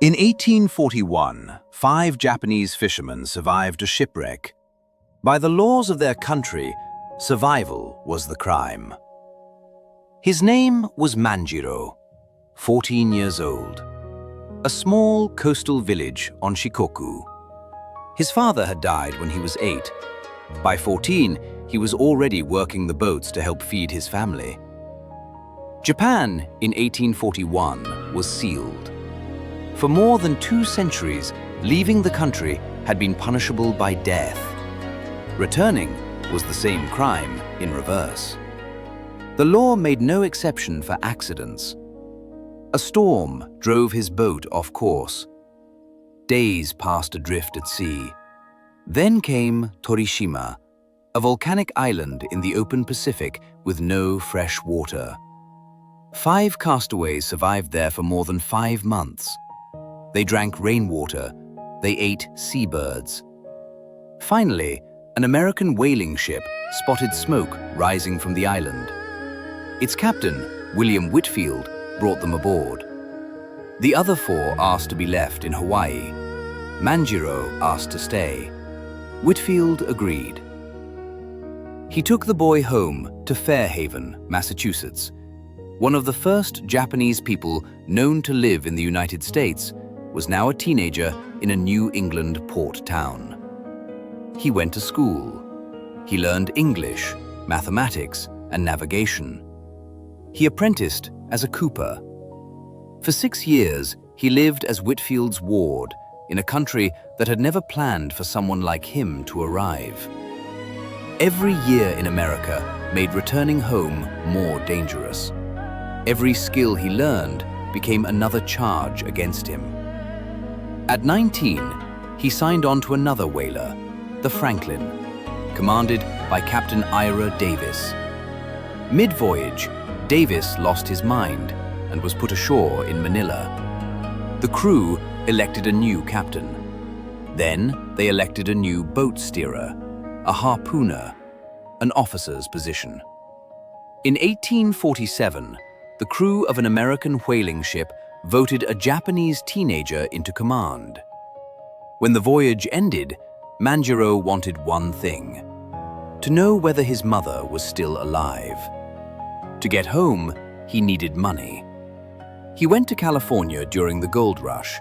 In 1841, 5 Japanese fishermen survived a shipwreck. By the laws of their country, survival was the crime. His name was Manjiro, 14 years old. A small coastal village on Shikoku. His father had died when he was 8. By 14, he was already working the boats to help feed his family. Japan in 1841 was sealed. For more than 2 centuries, leaving the country had been punishable by death. Returning was the same crime in reverse. The law made no exception for accidents. A storm drove his boat off course. Days passed adrift at sea. Then came Torishima, a volcanic island in the open Pacific with no fresh water. 5 castaways survived there for more than 5 months. They drank rainwater. They ate seabirds. Finally, an American whaling ship spotted smoke rising from the island. Its captain, William Whitfield, brought them aboard. The other 4 asked to be left in Hawaii. Manjiro asked to stay. Whitfield agreed. He took the boy home to Fairhaven, Massachusetts. One of the first Japanese people known to live in the United States was now a teenager in a New England port town. He went to school. He learned English, mathematics, and navigation. He apprenticed as a cooper. For 6 years, he lived as Whitfield's ward in a country that had never planned for someone like him to arrive. Every year in America made returning home more dangerous. Every skill he learned became another charge against him. At 19, he signed on to another whaler, the Franklin, commanded by Captain Ira Davis. Mid-voyage, Davis lost his mind and was put ashore in Manila. The crew elected a new captain. Then they elected a new boat steerer, a harpooner, an officer's position. In 1847, the crew of an American whaling ship voted a Japanese teenager into command. When the voyage ended, Manjiro wanted one thing: to know whether his mother was still alive. To get home, he needed money. He went to California during the gold rush.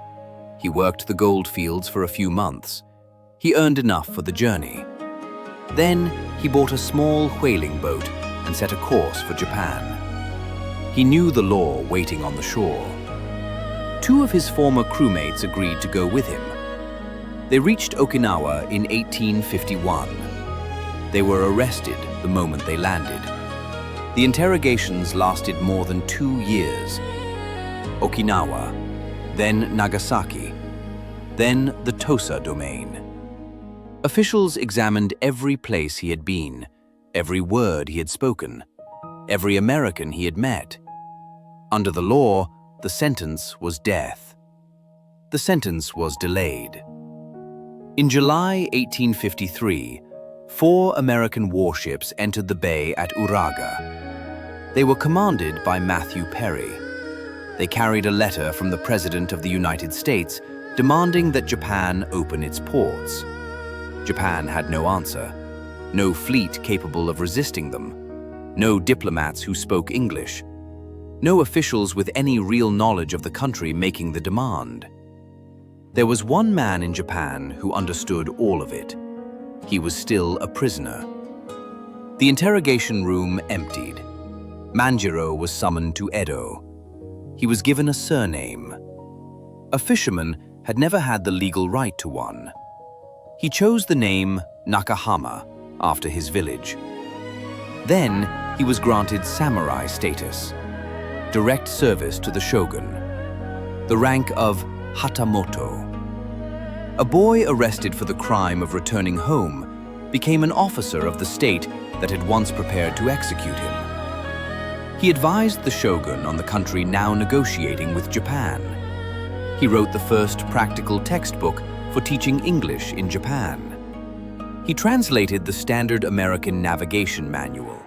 He worked the gold fields for a few months. He earned enough for the journey. Then he bought a small whaling boat and set a course for Japan. He knew the law waiting on the shore. 2 of his former crewmates agreed to go with him. They reached Okinawa in 1851. They were arrested the moment they landed. The interrogations lasted more than 2 years. Okinawa, then Nagasaki, then the Tosa domain. Officials examined every place he had been, every word he had spoken, every American he had met. Under the law, the sentence was death. The sentence was delayed. In July 1853, 4 American warships entered the bay at Uraga. They were commanded by Matthew Perry. They carried a letter from the President of the United States demanding that Japan open its ports. Japan had no answer, no fleet capable of resisting them, no diplomats who spoke English, no officials with any real knowledge of the country making the demand. There was one man in Japan who understood all of it. He was still a prisoner. The interrogation room emptied. Manjiro was summoned to Edo. He was given a surname. A fisherman had never had the legal right to one. He chose the name Nakahama after his village. Then he was granted samurai status, direct service to the shogun, the rank of Hatamoto. A boy arrested for the crime of returning home became an officer of the state that had once prepared to execute him. He advised the shogun on the country now negotiating with Japan. He wrote the first practical textbook for teaching English in Japan. He translated the standard American navigation manual.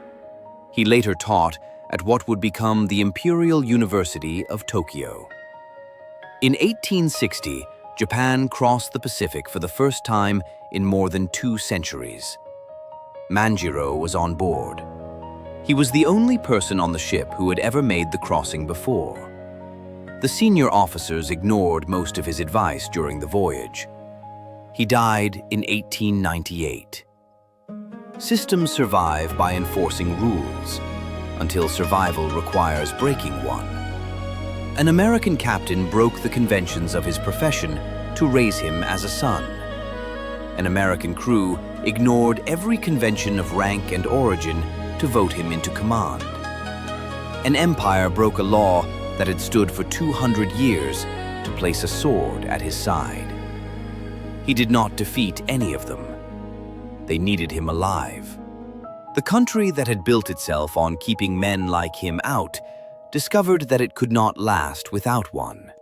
He later taught at what would become the Imperial University of Tokyo. In 1860, Japan crossed the Pacific for the first time in more than 2 centuries. Manjiro was on board. He was the only person on the ship who had ever made the crossing before. The senior officers ignored most of his advice during the voyage. He died in 1898. Systems survive by enforcing rules, until survival requires breaking one. An American captain broke the conventions of his profession to raise him as a son. An American crew ignored every convention of rank and origin to vote him into command. An empire broke a law that had stood for 200 years to place a sword at his side. He did not defeat any of them. They needed him alive. The country that had built itself on keeping men like him out discovered that it could not last without one.